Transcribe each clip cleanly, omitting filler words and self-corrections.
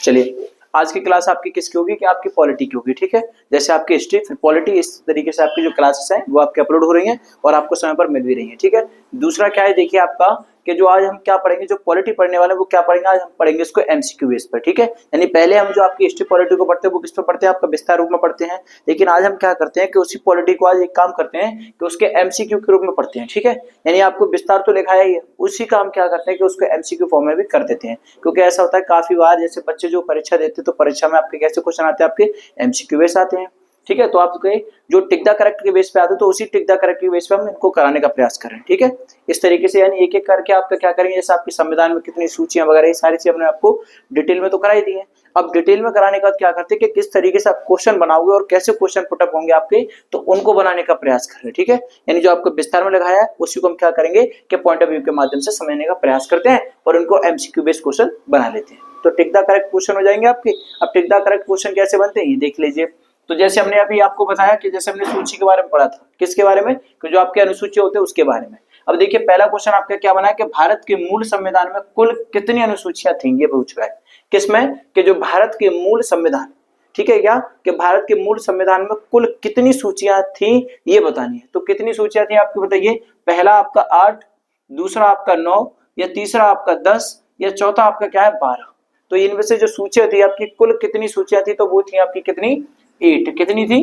चलिए आज की क्लास आपकी किसकी होगी कि आपकी पॉलिटी की होगी, ठीक है। जैसे आपकी हिस्ट्री फिर पॉलिटी, इस तरीके से आपकी जो क्लासेस हैं वो आपके अपलोड हो रही हैं और आपको समय पर मिल भी रही हैं, ठीक है। दूसरा क्या है, देखिए आपका कि जो आज हम क्या पढ़ेंगे, जो पॉलिटी पढ़ने वाले हैं वो क्या पढ़ेंगे, आज हम पढ़ेंगे इसको एमसीक्यू बेस पर, ठीक है। यानी पहले हम जो आपकी हिस्ट्री पॉलिटी को पढ़ते हैं वो किस पर पढ़ते हैं, आपका विस्तार रूप में पढ़ते हैं, लेकिन आज हम क्या करते हैं कि उसी पॉलिटी को आज एक काम करते हैं कि उसके एमसीक्यू के रूप में पढ़ते हैं, ठीक है। यानी आपको विस्तार तो लिखाया ही है, उसी का हम क्या करते हैं कि उसको एमसीक्यू फॉर्म में भी कर देते हैं, क्योंकि ऐसा होता है काफी बार जैसे बच्चे जो परीक्षा देते हैं तो परीक्षा में आपके कैसे क्वेश्चन आते हैं, आपके एमसीक्यू बेस आते हैं, ठीक है। तो आपके जो टिक द करेक्ट के बेस पे आते हैं तो उसी टिक द करेक्ट के बेस पे हम इनको कराने का प्रयास करें, ठीक है। इस तरीके से यानी एक एक करके आपका क्या करेंगे, जैसे आपके संविधान में कितनी सूचियां वगैरह ये सारी चीजें हमने आपको डिटेल में तो कराई दी है। अब डिटेल में कराने के बाद क्या करते हैं कि किस तरीके से आप क्वेश्चन बनाओगे और कैसे क्वेश्चन पुटअप होंगे आपके, तो उनको बनाने का प्रयास करें, ठीक है। यानी जो आपको विस्तार में लगाया है उसी को हम क्या करेंगे कि पॉइंट ऑफ व्यू के माध्यम से समझने का प्रयास करते हैं और उनको एमसीक्यू बेस्ड क्वेश्चन बना लेते हैं। तो टिक द करेक्ट क्वेश्चन हो जाएंगे आपके। अब टिक द करेक्ट क्वेश्चन कैसे बनते हैं ये देख लीजिए। तो जैसे हमने अभी आपको बताया कि जैसे हमने सूची के बारे में पढ़ा था, किसके बारे में, कि जो आपके अनुसूची होते हैं उसके बारे में। अब देखिए पहला क्वेश्चन आपका क्या बना है कि भारत के मूल संविधान में कुल कितनी अनुसूचियां थी, ये पूछ रहा है। किसमें, कि जो भारत के मूल संविधान, ठीक है, क्या कि भारत के मूल संविधान में कुल कितनी सूचियां थी ये बतानी है। तो कितनी सूचियां थी आपको बताइए, पहला आपका 8, दूसरा आपका 9, या तीसरा आपका 10, या चौथा आपका क्या है 12। तो इनमें से जो सूचियां थी आपकी कुल कितनी सूचियां थी, तो वो थी आपकी कितनी 8, कितनी थी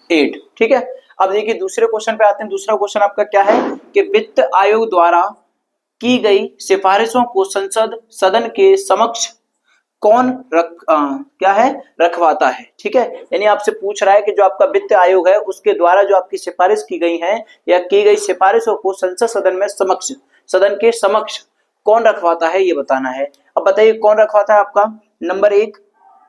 8, ठीक है। अब देखिए दूसरे क्वेश्चन पे आते हैं। दूसरा क्वेश्चन आपका क्या है कि वित्त आयोग द्वारा की गई सिफारिशों को संसद सदन के समक्ष कौन क्या है रखवाता है, ठीक है। यानी आपसे पूछ रहा है कि जो आपका वित्त आयोग है उसके द्वारा जो आपकी सिफारिश की गई है या की गई सिफारिशों को संसद सदन में समक्ष, सदन के समक्ष कौन रखवाता है ये बताना है। अब बताइए कौन रखवाता है आपका। नंबर 1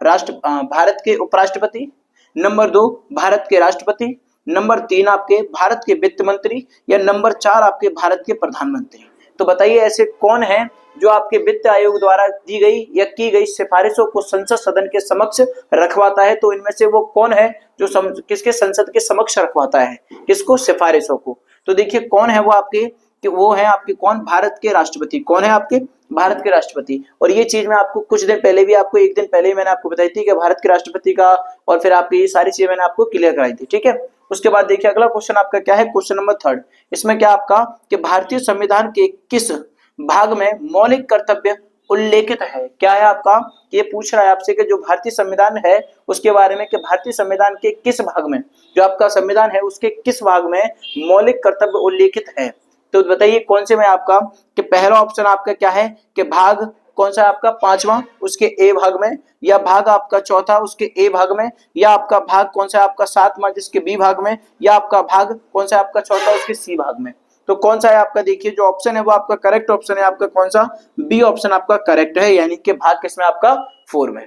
भारत के उपराष्ट्रपति, नंबर 2 भारत के राष्ट्रपति, नंबर 3 आपके भारत के वित्त मंत्री, या नंबर 4 आपके भारत के प्रधानमंत्री। तो बताइए ऐसे कौन है जो आपके वित्त आयोग द्वारा दी गई या की गई सिफारिशों को संसद सदन के समक्ष रखवाता है। तो इनमें से वो कौन है जो किसके संसद के समक्ष रखवाता है, किसको, सिफारिशों को। तो देखिए कौन है वो आपके, कि वो है आपके कौन, भारत के राष्ट्रपति। कौन है आपके, भारत के राष्ट्रपति। और ये चीज मैं आपको कुछ दिन पहले भी आपको एक दिन पहले ही मैंने आपको बताई थी कि भारत के राष्ट्रपति का, और फिर आपकी ये सारी चीजें मैंने आपको क्लियर कराई थी, ठीक है। उसके बाद देखिए अगला क्वेश्चन आपका क्या है, क्वेश्चन नंबर 3। इसमें क्या आपका कि भारतीय संविधान के किस भाग में मौलिक कर्तव्य उल्लेखित है। क्या है आपका, ये पूछ रहा है आपसे कि जो भारतीय संविधान है उसके बारे में, कि भारतीय संविधान के किस भाग में, जो आपका संविधान है उसके किस भाग में मौलिक कर्तव्य उल्लेखित है। तो बताइए कौन से में आपका, कि पहला ऑप्शन आपका क्या है कि भाग कौन सा है आपका 5वां उसके ए भाग में, या भाग आपका चौथा उसके ए भाग में, या आपका भाग कौन सा है आपका 7वां जिसके बी भाग में, या आपका भाग कौन सा है आपका चौथा उसके सी भाग में। तो कौन सा है आपका, देखिए जो ऑप्शन है वो आपका करेक्ट ऑप्शन है आपका कौन सा, बी ऑप्शन आपका करेक्ट है। यानी कि भाग किसमें आपका 4 में,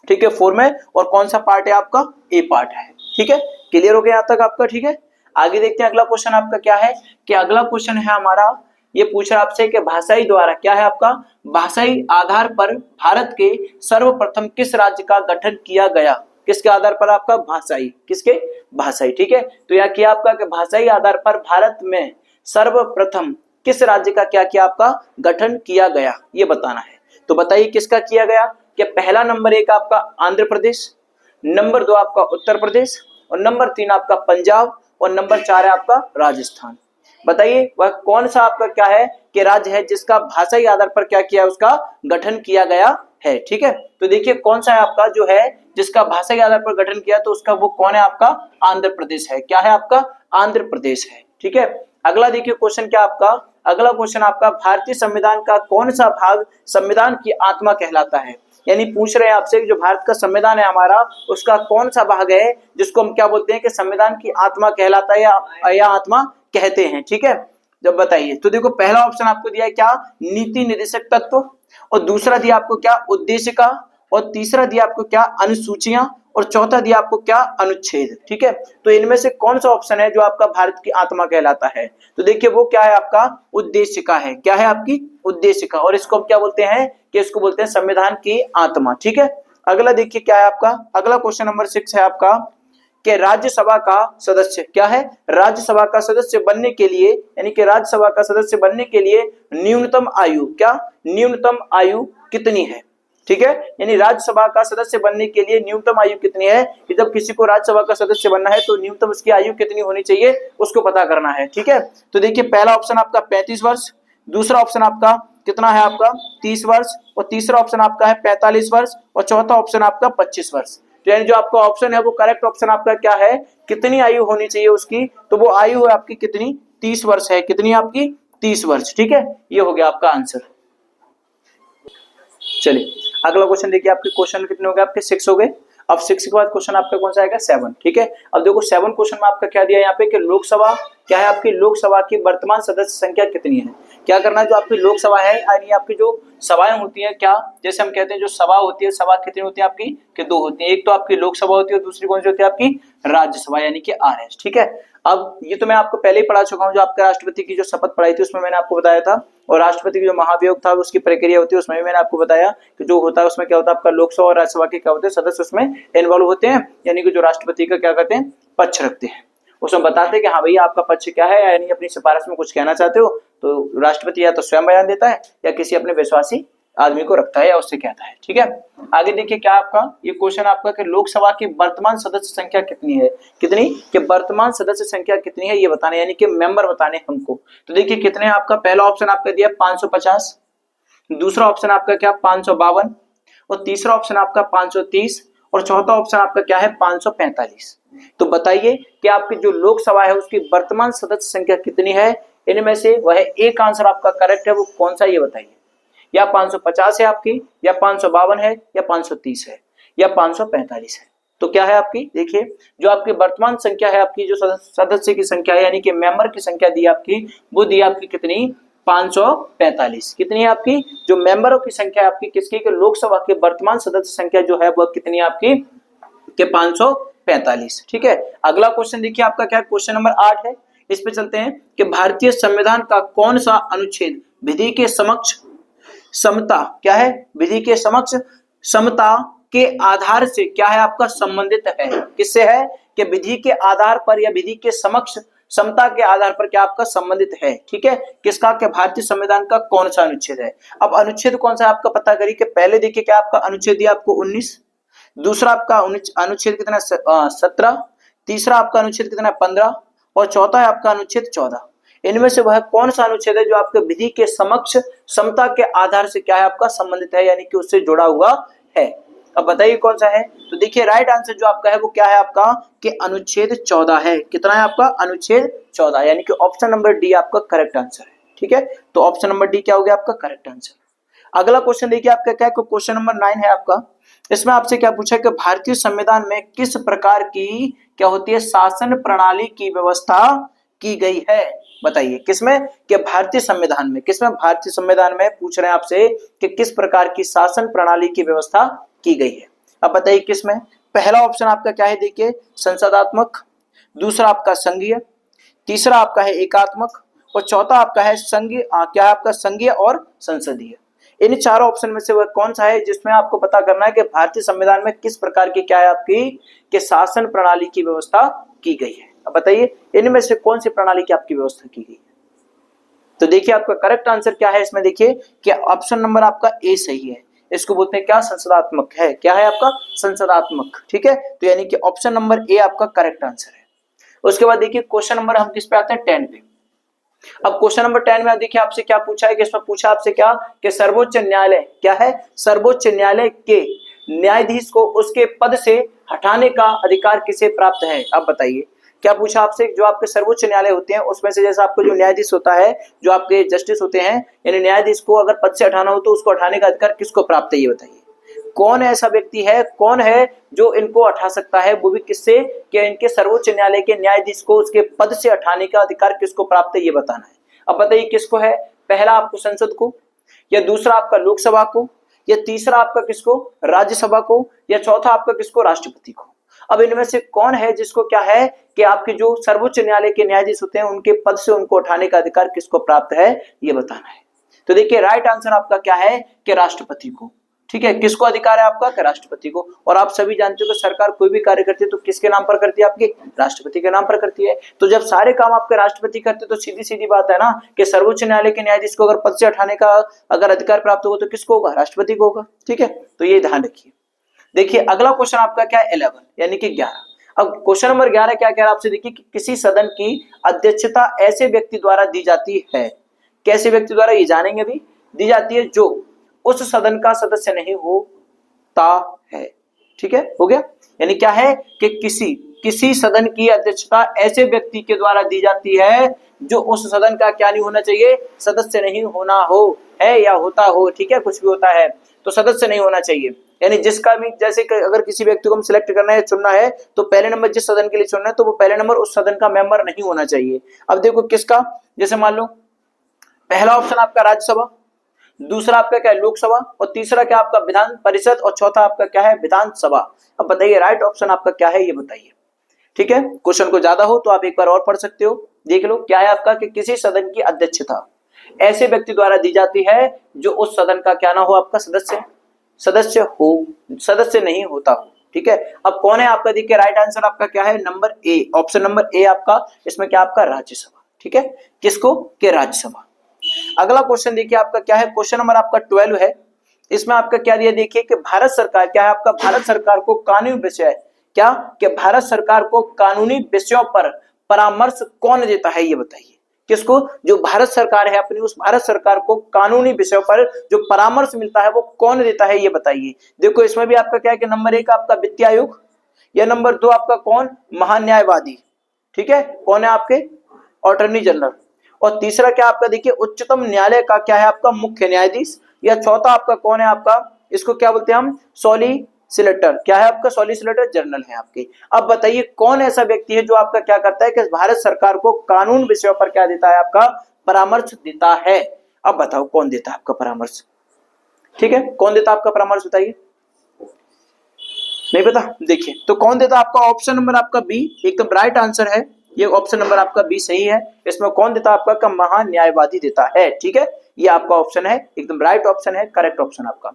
ठीक है 4 में। और कौन सा पार्ट है आपका, ए पार्ट है, ठीक है। क्लियर हो गया यहाँ तक आपका, ठीक है। आगे देखते हैं अगला क्वेश्चन आपका क्या है, कि अगला क्वेश्चन है हमारा, ये पूछ रहा आपसे कि भाषाई द्वारा, क्या है आपका, भाषाई आधार पर भारत के सर्वप्रथम किस राज्य का गठन किया गया। किसके आधार पर आपका, भाषाई, किसके, भाषाई, ठीक है। तो यह किया आपका कि भाषाई आधार पर भारत में सर्वप्रथम किस राज्य का क्या किया आपका गठन किया गया ये बताना है। तो बताइए किसका किया गया, कि पहला नंबर 1 आपका आंध्र प्रदेश, नंबर 2 आपका उत्तर प्रदेश, और नंबर 3 आपका पंजाब, और नंबर 4 है आपका राजस्थान। बताइए वह कौन सा आपका क्या है कि राज्य है जिसका भाषाई आधार पर क्या किया, उसका गठन किया गया है, ठीक है। तो देखिए कौन सा है आपका जो है जिसका भाषाई आधार पर गठन किया, तो उसका वो कौन है आपका, आंध्र प्रदेश है। क्या है आपका, आंध्र प्रदेश है, ठीक है। अगला देखिए क्वेश्चन क्या आपका, अगला क्वेश्चन आपका भारतीय संविधान का कौन सा भाग संविधान की आत्मा कहलाता है। यानी पूछ रहे हैं आपसे जो भारत का संविधान है हमारा उसका कौन सा भाग है जिसको हम क्या बोलते हैं कि संविधान की आत्मा कहलाता है या आत्मा कहते हैं, ठीक है। जब बताइए, तो देखो पहला ऑप्शन आपको दिया है क्या, नीति निर्देशक तत्व, और दूसरा दिया आपको क्या, उद्देश्य का, और तीसरा दिया आपको क्या, अनुसूचियां, और चौथा दिया आपको क्या, अनुच्छेद, ठीक है। तो इनमें से कौन सा ऑप्शन है जो आपका भारत की आत्मा कहलाता है। तो देखिए वो क्या है आपका, उद्देश्य का है। क्या है आपकी, उद्देश्य का। और इसको हम क्या बोलते हैं कि इसको बोलते हैं संविधान की आत्मा, ठीक है। अगला देखिए क्या है आपका, अगला क्वेश्चन नंबर 6 है आपका कि राज्यसभा का सदस्य, क्या है, राज्यसभा का सदस्य बनने के लिए, यानी कि राज्यसभा का सदस्य बनने के लिए न्यूनतम आयु, क्या, न्यूनतम आयु कितनी है। ठीक है, यानी राज्यसभा का सदस्य बनने के लिए न्यूनतम आयु कितनी है, कि जब किसी को राज्यसभा का सदस्य बनना है तो न्यूनतम उसकी आयु कितनी होनी चाहिए उसको पता करना है। ठीक है, तो देखिए पहला ऑप्शन आपका 35 वर्ष, दूसरा ऑप्शन आपका कितना है आपका 30 वर्ष, और तीसरा ऑप्शन आपका है 45 वर्ष, और चौथा ऑप्शन आपका 25 वर्ष। तो यानी जो आपका ऑप्शन है वो करेक्ट ऑप्शन आपका क्या है, कितनी आयु होनी चाहिए उसकी, तो वो आयु है आपकी कितनी, 30 वर्ष है, कितनी आपकी 30 वर्ष। ठीक है, ये हो गया आपका आंसर। चलिए अगला क्वेश्चन देखिए, आपके क्वेश्चन कितने हो गए, आपके 6 हो गए। अब 6 के बाद क्वेश्चन आपका कौन सा आएगा 7। ठीक है, अब देखो 7 क्वेश्चन में आपका क्या दिया यहाँ पे कि लोकसभा क्या है, आपकी लोकसभा की वर्तमान सदस्य संख्या कितनी है। क्या करना है, जो आपकी लोकसभा है यानी आपकी जो सभाएं होती है, क्या जैसे हम कहते हैं जो सभा होती है, सभा कितनी होती है आपकी कि 2 होती है, एक तो आपकी लोकसभा होती है, दूसरी कौन सी होती है आपकी राज्यसभा यानी कि RS। ठीक है, अब ये तो मैं आपको पहले ही पढ़ा चुका हूँ, जो आपके राष्ट्रपति की जो शपथ पढ़ाई थी उसमें मैंने आपको बताया था, और राष्ट्रपति की जो महाभियोग था उसकी प्रक्रिया होती है उसमें भी मैंने आपको बताया कि जो होता है उसमें क्या होता है आपका लोकसभा और राज्यसभा के क्या होते हैं सदस्य उसमें इन्वॉल्व होते हैं, यानी कि जो राष्ट्रपति का क्या करते हैं पक्ष रखते हैं, उसमें बताते हैं कि हाँ भैया आपका पक्ष क्या है, यानी अपनी सिफारिश में कुछ कहना चाहते हो तो राष्ट्रपति या तो स्वयं बयान देता है या किसी अपने विश्वासी आदमी को रखता है या उससे कहता है। ठीक है, आगे देखिए क्या आपका ये क्वेश्चन आपका कि लोकसभा की वर्तमान सदस्य संख्या कितनी है, कितनी कि वर्तमान सदस्य संख्या कितनी है ये बताने, यानी कि मेंबर बताने हमको। तो देखिए कितने आपका पहला ऑप्शन आपका दिया 550, दूसरा ऑप्शन आपका क्या 552, और तीसरा ऑप्शन आपका 530, और चौथा ऑप्शन आपका क्या है 545। तो बताइए कि आपकी जो लोकसभा है उसकी वर्तमान सदस्य संख्या कितनी है, इनमें से वह एक आंसर आपका करेक्ट है वो कौन सा ये बताइए, या 550 है आपकी, या 552 है, या 530 है, या 545 है। तो क्या है आपकी देखिए जो आपकी वर्तमान संख्या है, आपकी जो सदस्य की संख्या है यानी कि मेंबर की संख्या दी आपकी, वो दी आपकी कितनी 545। कितनी है आपकी जो मेंबरों की संख्या है आपकी किसकी कि लोकसभा की वर्तमान सदस्य संख्या जो है वह कितनी है आपकी के 545। ठीक है, अगला क्वेश्चन देखिए आपका क्या क्वेश्चन नंबर 8 है, इस पे चलते हैं कि भारतीय संविधान का कौन सा अनुच्छेद विधि के समक्ष समता क्या है, विधि के समक्ष समता के आधार से क्या है आपका संबंधित है, किससे है कि विधि के आधार पर या विधि के समक्ष समता के आधार पर क्या आपका संबंधित है। ठीक है, किसका कि भारतीय संविधान का कौन सा अनुच्छेद है। अब अनुच्छेद कौन सा है आपका पता करिए कि पहले देखिए क्या आपका अनुच्छेद दिया आपको 19, दूसरा आपका अनुच्छेद कितना 17, तीसरा आपका अनुच्छेद कितना 15, और चौथा है आपका अनुच्छेद 14। इनमें से वह कौन सा अनुच्छेद है जो आपके विधि के समक्ष समता के आधार से क्या है आपका संबंधित है, यानी कि उससे जुड़ा हुआ है। अब बताइए कौन सा है, तो देखिए राइट आंसर जो आपका है वो क्या है आपका कि अनुच्छेद 14 है। कितना है आपका अनुच्छेद 14, यानी कि ऑप्शन नंबर डी आपका करेक्ट आंसर है। ठीक है, तो ऑप्शन नंबर डी क्या हो गया आपका करेक्ट आंसर। अगला क्वेश्चन देखिए आपका क्या है, क्वेश्चन नंबर 9 है आपका। इसमें आपसे क्या पूछा है कि भारतीय संविधान में किस प्रकार की क्या होती है शासन प्रणाली की व्यवस्था की गई है। बताइए किसमें कि भारतीय संविधान में, किसमें भारतीय संविधान में पूछ रहे हैं आपसे कि किस प्रकार की शासन प्रणाली की व्यवस्था की गई है। अब बताइए किसमें, पहला ऑप्शन आपका क्या है देखिए संसदात्मक, दूसरा आपका संघीय, तीसरा आपका है एकात्मक, और चौथा आपका है संघीय क्या है आपका संघीय और संसदीय। इन चारों ऑप्शन में से वह कौन सा है जिसमें आपको पता करना है कि भारतीय संविधान में किस प्रकार की क्या है आपकी कि शासन प्रणाली की व्यवस्था की गई है। अब बताइए इनमें से कौन सी प्रणाली की आपकी व्यवस्था की गई है। तो देखिए आपका करेक्ट आंसर क्या है इसमें, देखिए कि ऑप्शन नंबर आपका ए सही है। इसको बोलते हैं क्या संसदात्मक है, क्या है आपका संसदात्मक। ठीक है, तो यानी कि ऑप्शन नंबर ए आपका करेक्ट आंसर है। उसके बाद देखिए क्वेश्चन नंबर हम किस पे आते हैं 10 पे। अब क्वेश्चन नंबर 10 में देखिए आपसे क्या पूछा है कि इसमें पूछा आपसे क्या कि सर्वोच्च न्यायालय क्या है, सर्वोच्च न्यायालय के न्यायाधीश को उसके पद से हटाने का अधिकार किसे प्राप्त है। अब बताइए क्या पूछा आपसे, जो आपके सर्वोच्च न्यायालय होते हैं उसमें से जैसा आपको जो न्यायाधीश होता है, जो आपके जस्टिस होते हैं, यानी न्यायाधीश को अगर पद से हटाना हो तो उसको हटाने का अधिकार किसको प्राप्त है ये बताइए। कौन ऐसा व्यक्ति है, कौन है जो इनको हटा सकता है, वो भी किससे कि इनके सर्वोच्च न्यायालय के न्यायाधीश को उसके पद से हटाने का अधिकार किसको प्राप्त है ये बताना है। अब बताइए किसको है, पहला आपको संसद को, या दूसरा आपका लोकसभा को, या तीसरा आपका किसको राज्यसभा को, या चौथा आपका किसको राष्ट्रपति को। अब इनमें से कौन है जिसको क्या है कि आपके जो सर्वोच्च न्यायालय के न्यायाधीश होते हैं उनके पद से उनको उठाने का अधिकार किसको प्राप्त है ये बताना है। तो देखिए राइट आंसर आपका क्या है कि राष्ट्रपति को। ठीक है, किसको अधिकार है आपका? कि राष्ट्रपति को। और आप सभी जानते हो कि सरकार कोई भी कार्य करती है तो किसके नाम पर करती है? आपके राष्ट्रपति के नाम पर करती है। तो जब सारे काम आपके राष्ट्रपति करते तो सीधी सीधी बात है ना कि सर्वोच्च न्यायालय के न्यायाधीश को अगर पद से हटाने का अगर अधिकार प्राप्त होगा तो किसको होगा? राष्ट्रपति को होगा। ठीक है, तो ये ध्यान रखिए। देखिए अगला क्वेश्चन आपका क्या है? 11 यानी कि 11। अब क्वेश्चन नंबर 11 क्या कह रहा है आपसे? देखिए कि किसी सदन की अध्यक्षता ऐसे व्यक्ति द्वारा दी जाती है, कैसे व्यक्ति द्वारा, ये जानेंगे भी, दी जाती है जो उस सदन का सदस्य नहीं होता है। ठीक है, हो गया। यानी क्या है कि किसी सदन की अध्यक्षता ऐसे व्यक्ति के द्वारा दी जाती है जो उस सदन का क्या नहीं होना चाहिए? सदस्य नहीं होना हो, है या होता हो, ठीक है, कुछ भी होता है तो सदस्य नहीं होना चाहिए। यानी जिसका भी, जैसे अगर किसी व्यक्ति को हम सिलेक्ट करना है, चुनना है, तो पहले नंबर जिस सदन के लिए चुनना है तो वो पहले नंबर उस सदन का मेंबर नहीं होना चाहिए। अब देखो किसका, जैसे मान लो पहला ऑप्शन आपका राज्यसभा, दूसरा आपका क्या है? लोकसभा, और तीसरा क्या आपका? विधान परिषद, और चौथा आपका क्या है? विधानसभा। अब बताइए राइट ऑप्शन आपका क्या है, ये बताइए। ठीक है, क्वेश्चन को ज्यादा हो तो आप एक बार और पढ़ सकते हो, देख लो क्या है आपका कि किसी सदन की अध्यक्षता ऐसे व्यक्ति द्वारा दी जाती है जो उस सदन का क्या ना हो? आपका सदस्य नहीं होता हो। ठीक है, अब कौन है आपका? देखिए राइट आंसर आपका क्या है? नंबर ए, ऑप्शन नंबर ए आपका, इसमें क्या आपका? राज्यसभा। ठीक है, किसको? के राज्यसभा। अगला क्वेश्चन देखिए आपका क्या है? क्वेश्चन नंबर आपका 12 है। इसमें आपका क्या दिया? देखिए कि भारत सरकार क्या है आपका? भारत सरकार को कानूनी विषय क्या, कि भारत सरकार को कानूनी विषयों पर परामर्श कौन देता है, ये बताइए। किसको? जो भारत सरकार है अपनी, उस भारत सरकार को कानूनी विषयों पर जो परामर्श मिलता है वो कौन देता है, ये बताइए। देखो इसमें भी आपका क्या है कि नंबर 1 आपका वित्त आयोग, या नंबर 2 आपका कौन? महान्यायवादी। ठीक है, कौन है आपके? Attorney general. और तीसरा क्या आपका? देखिए उच्चतम न्यायालय का क्या है आपका? मुख्य न्यायाधीश। या चौथा आपका कौन है आपका? इसको क्या बोलते हैं हम? सॉलिसिटर। क्या है आपका? सॉलिसिटर जनरल है आपके। अब बताइए कौन ऐसा व्यक्ति है जो आपका क्या करता है कि भारत सरकार को कानून विषयों पर क्या देता है? आपका परामर्श देता है। अब बताओ कौन देता है आपका परामर्श? ठीक है, कौन देता है आपका परामर्श, बताइए। नहीं पता? देखिए तो कौन देता है आपका? ऑप्शन नंबर आपका बी एकदम राइट आंसर है। ये ऑप्शन नंबर आपका बी सही है। इसमें कौन देता है आपका? का महान्यायवादी देता है। ठीक है, ये आपका ऑप्शन है, एकदम राइट ऑप्शन है, करेक्ट ऑप्शन आपका।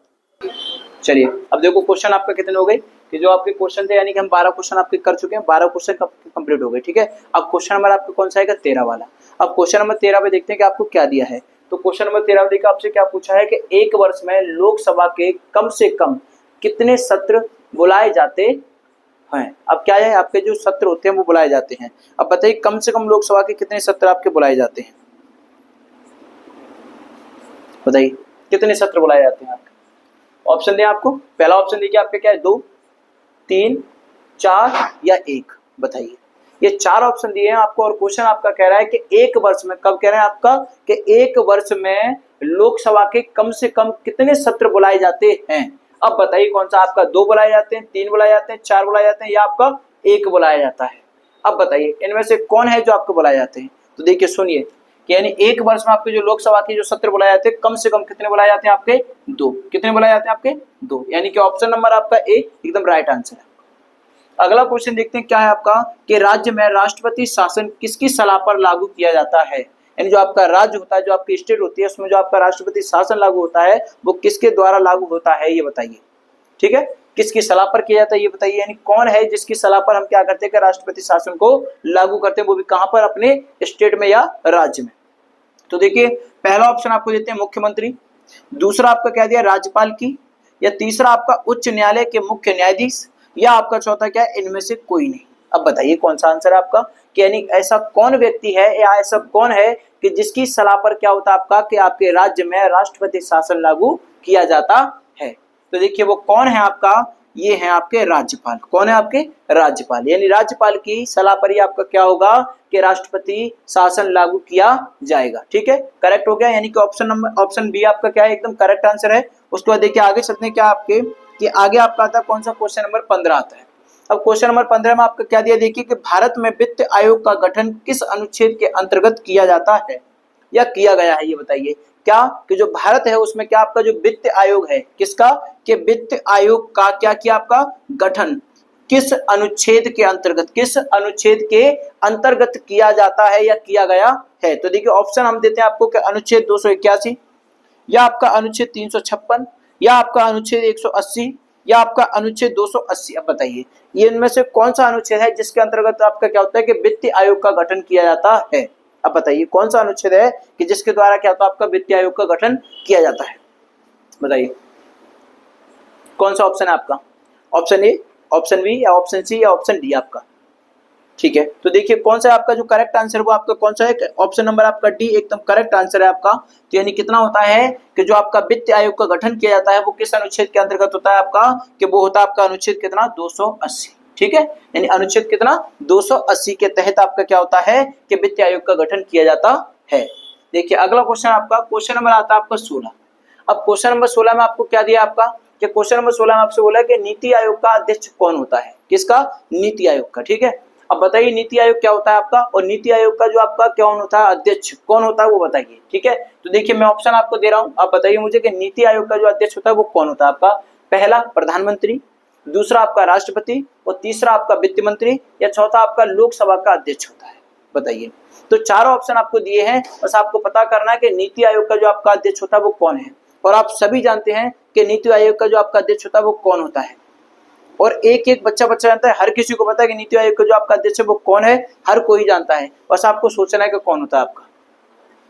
चलिए अब देखो क्वेश्चन आपका कितने हो गए कि जो आपके क्वेश्चन थे, यानी कि हम 12 क्वेश्चन आपके कर चुके हैं, 12 क्वेश्चन कंप्लीट हो गए। ठीक है, अब क्वेश्चन नंबर आपका कौन सा है? 13 वाला। अब क्वेश्चन नंबर 13 पे देखते हैं कि आपको क्या दिया है। तो क्वेश्चन नंबर 13 देखिए आपसे क्या पूछा है कि एक वर्ष में लोकसभा के कम से कम कितने सत्र बुलाए जाते हैं। अब क्या है आपके जो सत्र होते हैं वो बुलाए जाते हैं। अब बताइए कम से कम लोकसभा के कितने सत्र आपके बुलाए जाते हैं, बताइए कितने सत्र बुलाए जाते हैं आपके। ऑप्शन दें आपको, पहला ऑप्शन देखिए आपके क्या है? 2, 3, 4 या 1, बताइए। ये 4 ऑप्शन दिए हैं आपको, और क्वेश्चन आपका कह रहा है कि एक वर्ष में, कब कह रहे हैं आपका कि एक वर्ष में लोकसभा के कम से कम कितने सत्र बुलाए जाते हैं। अब बताइए कौन सा आपका? 2 बुलाए जाते हैं, 3 बुलाए जाते हैं, 4 बुलाए जाते हैं, या आपका 1 बुलाया जाता है। अब बताइए इनमें से कौन है जो आपको बुलाए जाते हैं। तो देखिए सुनिए कि यानी एक वर्ष में आपके जो लोकसभा के जो सत्र बुलाए जाते हैं कम से कम कितने बुलाए जाते हैं आपके? 2। कितने बुलाए जाते हैं आपके? 2, यानी कि ऑप्शन नंबर आपका ए एकदम राइट आंसर है। अगला क्वेश्चन देखते हैं क्या है आपका कि राज्य में राष्ट्रपति शासन किसकी सलाह पर लागू किया जाता है। यानी जो आपका राज्य होता है, जो आपकी स्टेट होती है, उसमें जो आपका राष्ट्रपति शासन लागू होता है वो किसके द्वारा लागू होता है, ये बताइए। ठीक है, किसकी सलाह पर किया जाता है ये बताइए। यानी कौन है जिसकी सलाह पर हम क्या करते हैं कि राष्ट्रपति शासन को लागू करते हैं, वो भी कहां पर? अपने स्टेट में या राज्य में। तो देखिए पहला ऑप्शन आपको देते हैं मुख्यमंत्री, दूसरा आपका क्या दिया? राज्यपाल की, या तीसरा आपका उच्च न्यायालय के मुख्य न्यायाधीश, या आपका चौथा क्या है? इनमें से कोई नहीं। अब बताइए कौन सा आंसर है आपका कि यानी ऐसा कौन व्यक्ति है या ऐसा कौन है कि जिसकी सलाह पर क्या होता है आपका कि आपके राज्य में राष्ट्रपति शासन लागू किया जाता है। तो देखिए वो कौन है आपका? ये है आपके राज्यपाल। कौन है आपके? राज्यपाल। यानी राज्यपाल की सलाह पर ही आपका क्या होगा कि राष्ट्रपति शासन लागू किया जाएगा। ठीक है, करेक्ट हो गया। यानी कि ऑप्शन बी आपका क्या है? एकदम करेक्ट आंसर है। उसके बाद देखिए आगे चलते हैं क्या आपके कि आगे आपका आता है कौन सा? क्वेश्चन नंबर 15 आता है। अब क्वेश्चन नंबर 15 में आपका क्या दिया? देखिए कि भारत में वित्त आयोग का गठन किस अनुच्छेद के अंतर्गत किया जाता है या किया गया है, ये बताइए। क्या कि जो भारत है उसमें क्या आपका जो वित्त आयोग है किसका? कि वित्त आयोग का क्या किया आपका? गठन किस अनुच्छेद के अंतर्गत, किस अनुच्छेद के अंतर्गत किया जाता है या किया गया है। तो देखिए ऑप्शन हम देते हैं आपको कि अनुच्छेद 281, या आपका अनुच्छेद 356, या आपका अनुच्छेद 180 या आपका अनुच्छेद 280। अब बताइए ये इनमें से कौन सा अनुच्छेद है जिसके अंतर्गत आपका क्या होता है कि वित्तीय आयोग का गठन किया जाता है। अब बताइए कौन सा अनुच्छेद है कि जिसके द्वारा क्या होता है आपका वित्तीय आयोग का गठन किया जाता है। बताइए कौन सा ऑप्शन है आपका, ऑप्शन ए, ऑप्शन बी या ऑप्शन सी या ऑप्शन डी आपका। ठीक है तो देखिए कौन सा है आपका जो करेक्ट आंसर वो आपका कौन सा है, ऑप्शन नंबर आपका डी एकदम करेक्ट आंसर है आपका। तो यानी कितना होता है कि जो आपका वित्त आयोग का गठन किया जाता है वो किस अनुच्छेद के अंतर्गत होता है आपका, कि वो होता है आपका अनुच्छेद कितना 280। ठीक है यानी अनुच्छेद कितना 280 के तहत आपका क्या होता है कि वित्त आयोग का गठन किया जाता है। देखिए अगला क्वेश्चन आपका, क्वेश्चन नंबर आता है आपका 16। अब क्वेश्चन नंबर 16 में आपको क्या दिया आपका, कि क्वेश्चन नंबर 16 में आपसे बोला कि नीति आयोग का अध्यक्ष कौन होता है, किसका, नीति आयोग का। ठीक है अब बताइए नीति आयोग क्या होता है आपका, और नीति आयोग का जो आपका कौन होता है अध्यक्ष कौन होता है वो बताइए। ठीक है तो देखिए मैं ऑप्शन आपको दे रहा हूं, आप बताइए मुझे कि नीति आयोग का जो अध्यक्ष होता है वो कौन होता है आपका। पहला प्रधानमंत्री, दूसरा आपका राष्ट्रपति, और तीसरा आपका वित्त मंत्री, या चौथा आपका लोकसभा का अध्यक्ष होता है। बताइए तो चारों ऑप्शन आपको दिए हैं, बस आपको पता करना है कि नीति आयोग का जो आपका अध्यक्ष होता है वो कौन है। और आप सभी जानते हैं कि नीति आयोग का जो आपका अध्यक्ष होता है वो कौन होता है, और एक एक बच्चा जानता है, हर किसी को पता है कि नीति आयोग का जो आपका अध्यक्ष है वो कौन है, हर कोई जानता है, बस आपको सोचना है कि कौन होता है आपका।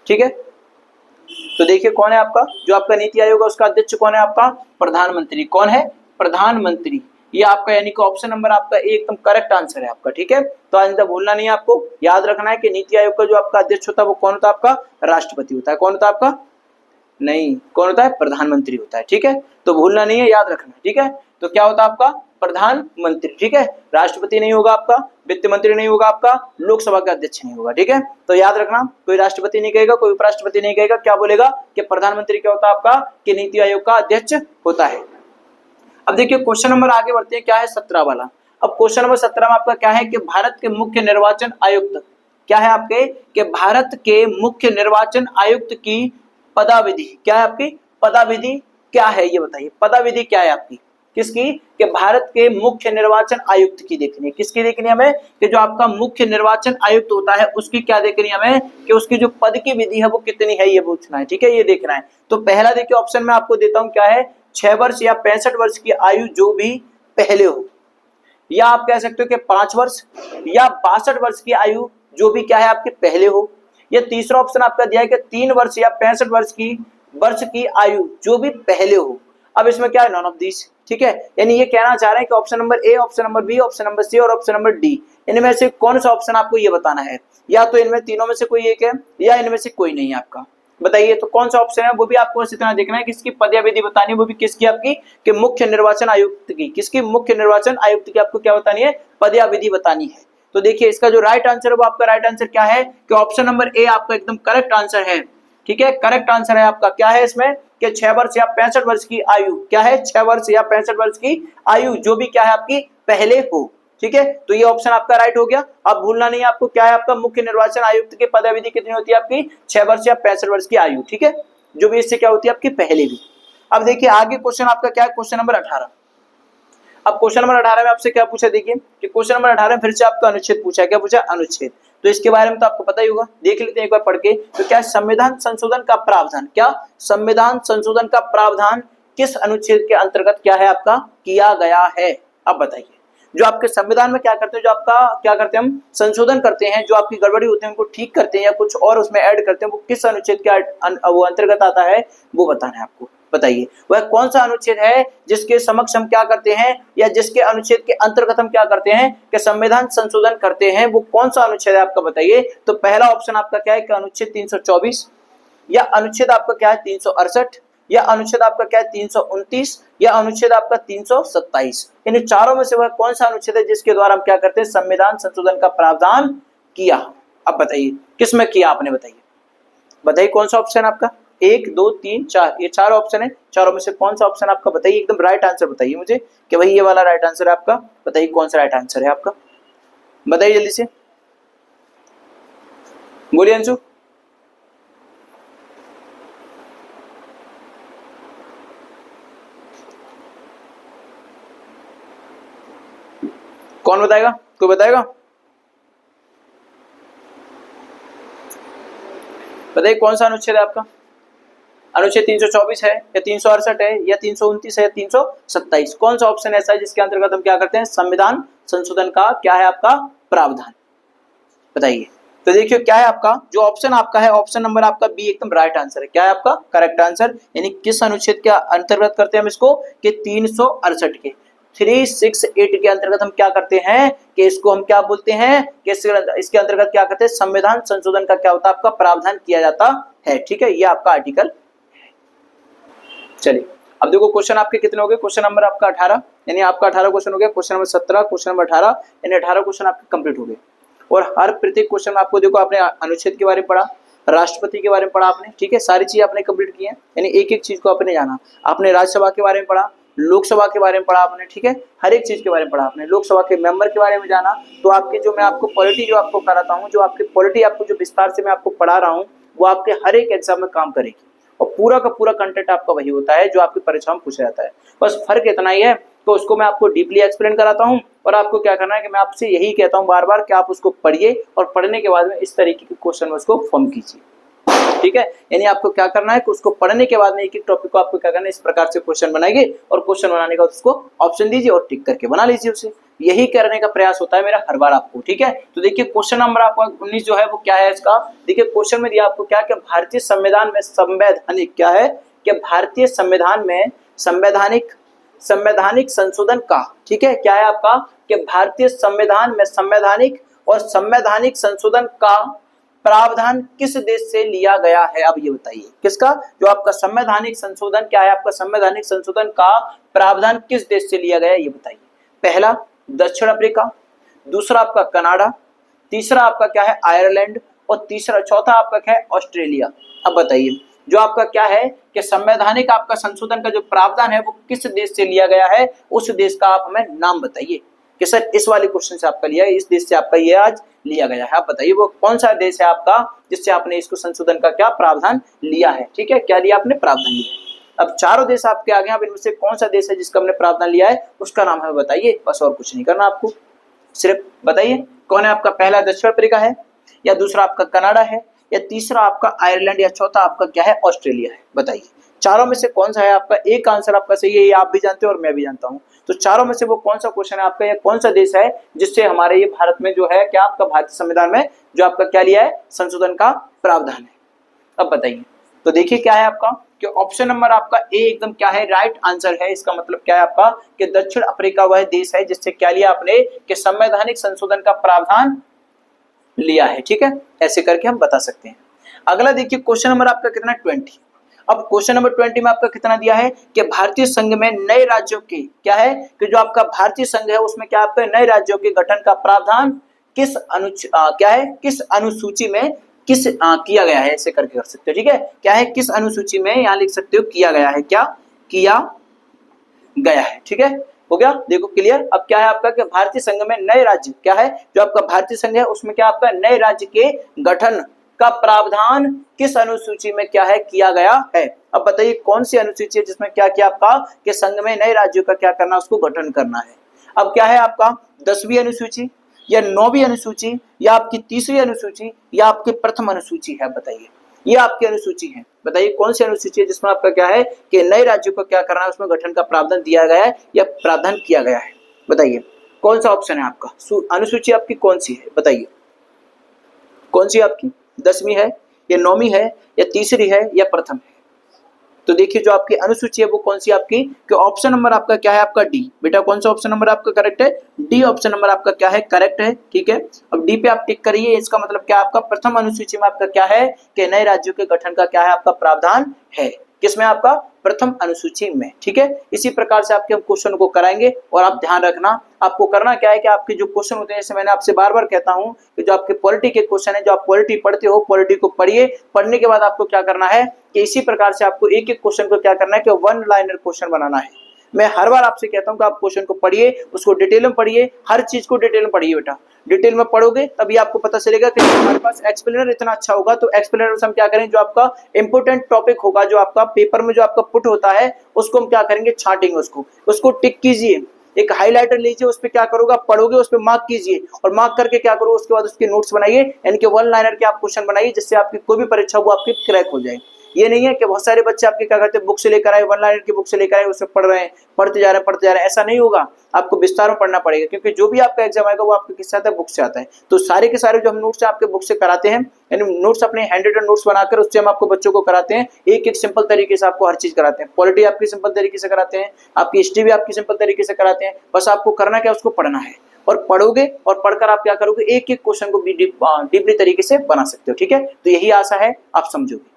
ठीक है तो देखिए कौन है आपका जो आपका नीति आयोग है उसका अध्यक्ष कौन है आपका, प्रधानमंत्री। कौन है, प्रधानमंत्री। ये आपका यानी कि ऑप्शन नंबर आपका एकदम करेक्ट आंसर है आपका। ठीक है तो आइंदा भूलना नहीं, आपको याद रखना है कि नीति आयोग का जो आपका अध्यक्ष होता है वो कौन होता है आपका, राष्ट्रपति होता है। कौन होता है आपका, नहीं कौन होता है, प्रधानमंत्री होता है। ठीक है तो भूलना नहीं है, याद रखना। ठीक है तो क्या होता है आपका, प्रधानमंत्री। ठीक है राष्ट्रपति नहीं होगा आपका, वित्त मंत्री नहीं होगा आपका, लोकसभा का अध्यक्ष नहीं होगा। ठीक है तो याद रखना, कोई राष्ट्रपति नहीं कहेगा, कोई उपराष्ट्रपति नहीं कहेगा, क्या बोलेगा कि प्रधानमंत्री क्या होता है आपका, कि नीति आयोग का अध्यक्ष होता है। अब देखिए क्वेश्चन नंबर आगे बढ़ते हैं, क्या है 17 वाला। अब क्वेश्चन नंबर 17 में आपका क्या है कि भारत के मुख्य निर्वाचन आयुक्त क्या है आपके, कि भारत के मुख्य निर्वाचन आयुक्त की पदाविधि क्या है आपकी, पदाविधि क्या है ये बताइए। पदाविधि क्या है आपकी, किसकी, कि भारत के मुख्य निर्वाचन आयुक्त की देखनी है। किसकी देखनी है हमें, कि जो आपका मुख्य निर्वाचन आयुक्त होता है उसकी क्या देखनी है हमें, कि उसकी जो पद की विधि है वो कितनी है ये पूछना है। ठीक है ये देखना है। तो पहला देखिए ऑप्शन में आपको देता हूं क्या है, 6 वर्ष या 65 वर्ष की आयु जो भी पहले हो, या आप कह सकते हो कि 5 वर्ष या 62 वर्ष की आयु जो भी क्या है आपके पहले हो, या तीसरा ऑप्शन आपका दिया है कि 3 वर्ष या 65 वर्ष की आयु जो भी पहले हो। अब इसमें क्या है, नॉन ऑफ दिस। ठीक है यानी ये कहना चाह रहे हैं कि option number A, option number B, option number C और ऑप्शन नंबर डी, इनमें से कौन सा ऑप्शन आपको ये बताना है, या तो इनमें तीनों में से कोई एक है या इनमें से कोई नहीं है आपका। बताइए तो कौन सा ऑप्शन है, वो भी आपको इसी तरह देखना है, किसकी पदविधि बतानी है, वो भी किसकी आपकी, कि मुख्य निर्वाचन आयुक्त की। किसकी, मुख्य निर्वाचन आयुक्त की आपको क्या बतानी है, पदविधि बतानी है। तो देखिए इसका जो राइट आंसर है वो आपका राइट आंसर क्या है, कि ऑप्शन नंबर ए आपका एकदम करेक्ट आंसर है। ठीक है करेक्ट आंसर है आपका, क्या है इसमें, कि 6 वर्ष या 65 वर्ष की आयु, क्या है 6 वर्ष या 65 वर्ष की आयु जो भी क्या है आपकी पहले हो। ठीक है तो ये ऑप्शन आपका राइट हो गया। अब भूलना नहीं आपको, क्या है आपका, मुख्य निर्वाचन आयुक्त की पदविधि कितनी होती है आपकी, 6 वर्ष या 65 वर्ष की आयु। ठीक है जो भी इससे क्या होती है आपकी पहले भी। अब देखिए आगे क्वेश्चन आपका क्या है, क्वेश्चन नंबर 18। अब क्वेश्चन नंबर 18 में आपसे क्या पूछा, देखिए कि क्वेश्चन नंबर 18 में फिर से आपका अनुच्छेद पूछा है। क्या पूछा, अनुच्छेद। तो इसके बारे में तो आपको पता ही होगा, देख लेते हैं एक बार पढ़ के। तो क्या संविधान संशोधन का प्रावधान, क्या संविधान संशोधन का प्रावधान किस अनुच्छेद के अंतर्गत क्या है आपका किया गया है। अब बताइए जो आपके संविधान में क्या करते हैं, जो आपका क्या करते हैं हम संशोधन करते हैं, जो आपकी गड़बड़ी होती है उनको ठीक करते हैं या कुछ और उसमें ऐड करते हैं, वो किस अनुच्छेद के वो अंतर्गत आता है वो बताना है आपको। बताइए वह कौन सा अनुच्छेद है जिसके समक्ष हम क्या करते हैं, या जिसके अनुच्छेद के अंतर्गत हम क्या करते हैं कि संविधान संशोधन करते हैं, वो कौन सा अनुच्छेद है आपका बताइए। तो पहला ऑप्शन आपका क्या है कि अनुच्छेद 324, या अनुच्छेद आपका क्या है 368, या अनुच्छेद आपका क्या है 329, या अनुच्छेद आपका 327। इन चारों में से वह कौन सा अनुच्छेद है जिसके द्वारा हम क्या करते हैं, संविधान संशोधन का प्रावधान किया। अब बताइए किस में किया आपने, बताइए बताइए कौन सा ऑप्शन आपका, 1 2 3 4, ये 4 ऑप्शन है, चारों में से कौन सा ऑप्शन आपका बताइए, एकदम राइट आंसर बताइए मुझे कि भाई ये वाला राइट आंसर है आपका। बताइए कौन सा राइट आंसर है आपका, बताइए जल्दी से, बोलिए अंशु। कौन बताएगा, कोई बताएगा, बताइए कौन सा अनुच्छेद है आपका। अनुच्छेद 324 है या 368 है या 329 है या 327? कौन सा ऑप्शन ऐसा है जिसके अंतर्गत हम क्या करते हैं, संविधान संशोधन का क्या है आपका प्रावधान, बताइए। तो देखिए क्या है आपका जो ऑप्शन आपका है, ऑप्शन नंबर आपका बी एकदम राइट आंसर है। क्या है आपका करेक्ट आंसर, यानी किस अनुच्छेद के अंतर्गत करते हैं हम इसको, कि 368 के 368 के अंतर्गत हम क्या करते हैं कि इसको हम क्या बोलते हैं कि इसके अंतर्गत क्या करते हैं, संविधान संशोधन का क्या होता है आपका प्रावधान किया जाता है, ठीक है, ये आपका आर्टिकल। चलिए अब देखो क्वेश्चन आपके कितने हो गए, क्वेश्चन नंबर आपका 18, यानी आपका 18 क्वेश्चन हो गया, क्वेश्चन नंबर 17, क्वेश्चन नंबर 18, यानी 18 क्वेश्चन आपके कंप्लीट हो गए। और हर प्रत्येक क्वेश्चन में आपको देखो आपने अनुच्छेद के बारे में पढ़ा, राष्ट्रपति के बारे में पढ़ा आपने, ठीक है, सारी चीज आपने कंप्लीट की है, यानी एक एक चीज को आपने जाना। आपने राज्यसभा के बारे में पढ़ा, लोकसभा के बारे में पढ़ा आपने, ठीक है, हर एक चीज के बारे में पढ़ा आपने, लोकसभा के मेंबर के बारे में जाना। तो आपके जो मैं आपको पॉलिटी जो आपको कराता हूँ, जो आपकी पॉलिटी आपको जो विस्तार से मैं आपको पढ़ा रहा हूँ, वो आपके हर एक एग्जाम में काम करेगी और पूरा का पूरा कंटेंट आपका वही होता है जो आपकी परीक्षा में पूछा जाता है। बस फर्क इतना ही है, तो उसको मैं आपको डीपली एक्सप्लेन कराता हूँ और आपको क्या करना है कि मैं आपसे यही कहता हूँ बार बार कि आप उसको पढ़िए और पढ़ने के बाद में इस तरीके के क्वेश्चन में उसको फॉर्म कीजिए, ठीक है। यानी आपको क्या करना है कि उसको पढ़ने के बाद में एक एक टॉपिक को आपको क्या करना है, इस प्रकार से क्वेश्चन बनाइए और क्वेश्चन बनाने का उसको ऑप्शन दीजिए और टिक करके बना लीजिए उसे। यही करने का प्रयास होता है मेरा हर बार आपको, ठीक है। तो देखिए क्वेश्चन नंबर आपका 19 जो है वो क्या है इसका, देखिए क्वेश्चन में दिया आपको क्या कि भारतीय संविधान में संवैधानिक क्या है, कि भारतीय संविधान में संवैधानिक संशोधन का, ठीक है, क्या है आपका कि भारतीय संविधान में संवैधानिक और संवैधानिक संशोधन का प्रावधान किस देश से लिया गया है। अब ये बताइए किसका, जो आपका संवैधानिक संशोधन क्या है, आपका संवैधानिक संशोधन का प्रावधान किस देश से लिया गया है ये बताइए। पहला दक्षिण अफ्रीका, दूसरा आपका कनाडा, तीसरा आपका क्या है आयरलैंड और चौथा आपका क्या है ऑस्ट्रेलिया। अब बताइए जो आपका क्या है कि संवैधानिक आपका संशोधन का जो प्रावधान है वो किस देश से लिया गया है, उस देश का आप हमें नाम बताइए कि सर इस वाले क्वेश्चन से आपका लिया है, इस देश से आपका ये आज लिया गया है। आप बताइए वो कौन सा देश है आपका जिससे आपने इसको संशोधन का क्या प्रावधान लिया है, ठीक है, क्या लिया आपने प्रावधान लिया। अब चारों देश आपके आगे, अब इनमें से कौन सा देश है जिसका हमने प्रावधान लिया है उसका नाम हमें बताइए, बस और कुछ नहीं करना आपको, सिर्फ बताइए कौन है आपका, पहला दक्षिण अफ्रीका है या दूसरा आपका कनाडा है या तीसरा आपका आयरलैंड या चौथा आपका क्या है ऑस्ट्रेलिया है। बताइए चारों में से कौन सा है आपका, एक आंसर आपका सही है, ये आप भी जानते हो और मैं भी जानता हूं। तो चारों में से वो कौन सा क्वेश्चन है आपका, या कौन सा देश है जिससे हमारे ये भारत में जो है क्या आपका भारतीय संविधान में जो आपका क्या लिया है संशोधन का प्रावधान है। अब बताइए तो देखिए क्या है आपका कि ऑप्शन नंबर आपका ए एकदम क्या है राइट आंसर है। इसका मतलब क्या है आपका कि दक्षिण अफ्रीका वह देश है जिससे क्या लिया आपने कि संवैधानिक संशोधन का प्रावधान लिया है, ठीक है, ऐसे करके हम बता सकते हैं। अगला देखिए क्वेश्चन नंबर आपका कितना 20। अब क्वेश्चन नंबर 20 में आपका कितना दिया है कि भारतीय संघ में नए राज्यों के क्या है कि जो आपका भारतीय संघ है उसमें क्या आपका नए राज्यों के गठन का प्रावधान किस किस अनुसूची में किया गया है, ऐसे करके कर सकते हो, ठीक है, क्या है किस अनुसूची में, यहाँ लिख सकते हो किया गया है, क्या किया गया है, ठीक है, हो गया। देखो क्लियर। अब क्या है आपका कि भारतीय संघ में नए राज्य क्या है, जो आपका भारतीय संघ है उसमें क्या आपका नए राज्य के गठन का प्रावधान किस अनुसूची में क्या है किया गया है। अब बताइए कौन सी अनुसूची है जिसमें क्या किया आपका कि संघ में नए राज्यों का क्या करना, उसको गठन करना है। अब क्या है आपका 10वीं अनुसूची या 9वीं अनुसूची या आपकी 3री अनुसूची या आपकी प्रथम अनुसूची है, बताइए ये आपकी अनुसूची है, बताइए कौन सी अनुसूची है जिसमें आपका क्या है कि नए राज्यों को क्या करना है, उसमें गठन का प्रावधान दिया गया है या प्रावधान किया गया है। बताइए कौन सा ऑप्शन है आपका, अनुसूची आपकी कौन सी है, बताइए कौन सी आपकी 10वीं है या 9वीं है या 3री है या प्रथम है। तो देखिए जो आपकी अनुसूची है वो कौन सी आपकी, कि ऑप्शन नंबर आपका क्या है आपका डी। बेटा कौन सा ऑप्शन नंबर आपका करेक्ट है, डी ऑप्शन नंबर आपका क्या है करेक्ट है, ठीक है। अब डी पे आप टिक करिए, इसका मतलब क्या आपका प्रथम अनुसूची में आपका क्या है कि नए राज्यों के गठन का क्या है आपका प्रावधान है, किसमें आपका प्रथम अनुसूची में, ठीक है। इसी प्रकार से आपके हम क्वेश्चन को कराएंगे और आप ध्यान रखना आपको करना क्या है कि आपके जो क्वेश्चन होते हैं, जैसे मैंने आपसे बार बार कहता हूं कि जो आपके पॉलिटी के क्वेश्चन है, जो आप पॉलिटी पढ़ते हो पॉलिटी को पढ़िए, पढ़ने के बाद आपको क्या करना है कि इसी प्रकार से आपको एक एक क्वेश्चन को क्या करना है कि वन लाइनर क्वेश्चन बनाना है। मैं हर बार आपसे कहता हूं कि आप क्वेश्चन को पढ़िए, उसको डिटेल में पढ़िए, हर चीज को डिटेल में पढ़िए बेटा, डिटेल में पढ़ोगे तभी आपको पता चलेगा कि हमारे पास एक्सप्लेनर इतना अच्छा होगा। तो एक्सप्लेनर से हम क्या करें, जो आपका इंपोर्टेंट टॉपिक होगा, जो आपका पेपर में जो आपका पुट होता है उसको हम क्या करेंगे छाटेंगे, उसको टिक कीजिए, एक हाइलाइटर लीजिए, उस पर क्या करोगे पढ़ोगे, उस पर मार्क कीजिए और मार्क करके क्या करो उसके बाद उसके नोट्स बनाइए, यानी कि वन लाइनर के आप क्वेश्चन बनाइए जिससे आपकी कोई भी परीक्षा वो आपकी क्रैक हो जाए। ये नहीं है कि बहुत सारे बच्चे आपके क्या करते हैं, बुक से लेकर आए, वन लाइनर की बुक से लेकर आए, उसमें पढ़ रहे हैं, पढ़ते जा रहे हैं, ऐसा नहीं होगा। आपको विस्तार में पढ़ना पड़ेगा, क्योंकि जो भी आपका एग्जाम आएगा वो आपके किससे आता है, बुक से आता है। तो सारे के सारे जो हम नोट्स आपके बुक से कराते हैं, यानी नोट्स अपने हैंड रिटन नोट्स बनाकर उससे हम आपको बच्चों को कराते हैं, एक एक सिंपल तरीके से आपको हर चीज कराते हैं। पॉलिटी आपकी सिंपल तरीके से कराते हैं, आपकी हिस्ट्री भी आपकी सिंपल तरीके से कराते हैं। बस आपको करना क्या, उसको पढ़ना है, और पढ़ोगे और पढ़कर आप क्या करोगे, एक एक क्वेश्चन को डीपली तरीके से बना सकते हो। ठीक है, तो यही आशा है आप समझोगे।